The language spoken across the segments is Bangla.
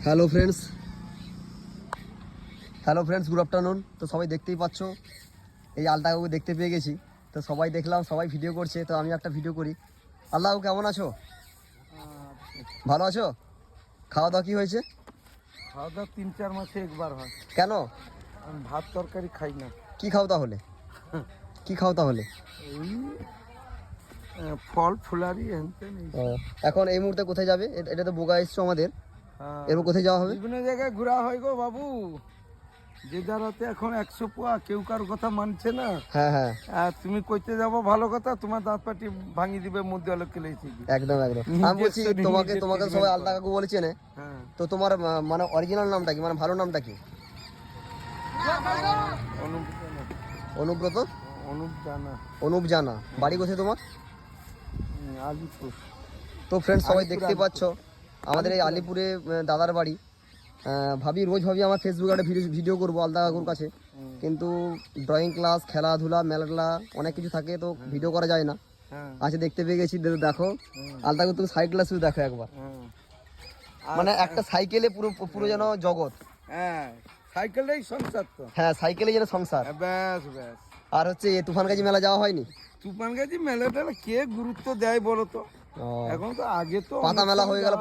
Hello friends good afternoon. তো সবাই দেখতেই পাচ্ছ এই আলতাকাকে দেখতে পেয়ে গেছি। তো সবাই দেখলাম, সবাই ভিডিও করছে, তো আমি একটা ভিডিও করি। আল্লাহ, কেমন আছো? ভালো আছো? খাওয়া দাওয়া কি হয়েছে? খাওয়া দাওয়া 3-4 মাসে একবার হয়। কেন? আমি ভাত তরকারি খাই না। কি খাও তাহলে? এই ফল ফুলারি হেনতেন। এখন এই মুহূর্তে কোথায় যাবে? এটা তো বোগা এসছো আমাদের, এরপর কোথায় যাওয়া হবে? বিভিন্ন জায়গায় ঘোরা হয় গো বাবু। যে যারাতে এখন 100 পোয়া, কেউ কারোর কথা মানছে না। হ্যাঁ হ্যাঁ, আর তুমি কইতে যাবো ভালো কথা, তোমার দাঁত পাটি ভাঙি দিবে মধ্যে আলো কেলেছি। একদম। আমি বলছি তোমাকে সবাই আলতা কাকু বলেছে না? হ্যাঁ, তো তোমার মানে অরিজিনাল নামটা কি, মানে ভালো নামটা কি? অনুব্রত অনুপ জানা। বাড়ি কোথায় তোমার? আলিপুর। তো ফ্রেন্ডস, সবাই দেখতে পাচ্ছ আমাদের এই আলিপুরে দাদার বাড়ি। রোজ ভাবি আমার ফেসবুকে একটা ভিডিও করবো আলতা কাকুর কাছে, কিন্তু ড্রয়িং ক্লাস, খেলাধুলা, মেলা অনেক কিছু থাকে, তো ভিডিও করা যায় না। আজকে দেখতে পেয়ে গেছি। দেখো আলতা কাকু, তুমি সাইকেল শুধু দেখো একবার, মানে একটা সাইকেলে পুরো যেন জগৎ। হ্যাঁ, সাইকেলটাই সংসার তো। হ্যাঁ, সাইকেলে যেন সংসার। ব্যাস। আর হচ্ছে তুফানগাজী মেলা যাওয়া হয়নি? তুফানগাজী মেলাটা কে গুরুত্ব দেয় বলো তো? এখন তো আগে তো পাতা মেলা হয়ে গেল,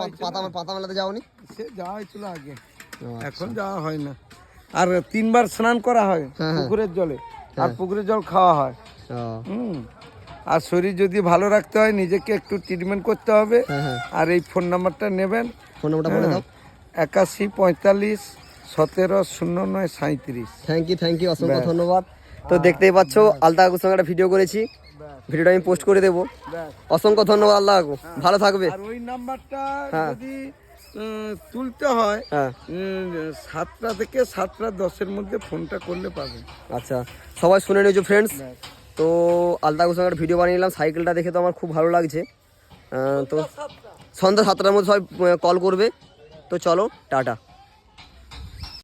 পাতা মেলাতে যাওনি? সে যাওয়া হয়েছিল আগে, এখন যাওয়া হয় না। আর 3বার স্নান করা হয় পুকুরের জলে, আর পুকুরের জল খাওয়া হয়। আর শরীর যদি ভালো রাখতে হয়, নিজেকে একটু ট্রিটমেন্ট করতে হবে। আর এই ফোন নাম্বারটা নেবেন, ফোন নাম্বারটা বলে দাও। 81 45 17 09 37। থ্যাংক ইউ, অসংখ্য ধন্যবাদ। তো দেখতেই পাচ্ছ আলতা কাকুর সঙ্গে একটা ভিডিও করেছি, ভিডিওটা আমি পোস্ট করে দেবো। অসংখ্য ধন্যবাদ আল্লাহ কাকু, ভালো থাকবে। আর ওই নাম্বারটা যদি তুলতে হয় 7টা থেকে 7টা 10-এর মধ্যে ফোনটা করলে পাবেন। আচ্ছা, সবাই শুনে নিয়েছো ফ্রেন্ডস। তো আলতা কাকুর সঙ্গে একটা ভিডিও বানিয়ে নিলাম। সাইকেলটা দেখে তো আমার খুব ভালো লাগছে। তো সন্ধ্যা 7টার মধ্যে সবাই কল করবে। তো চলো, টাটা।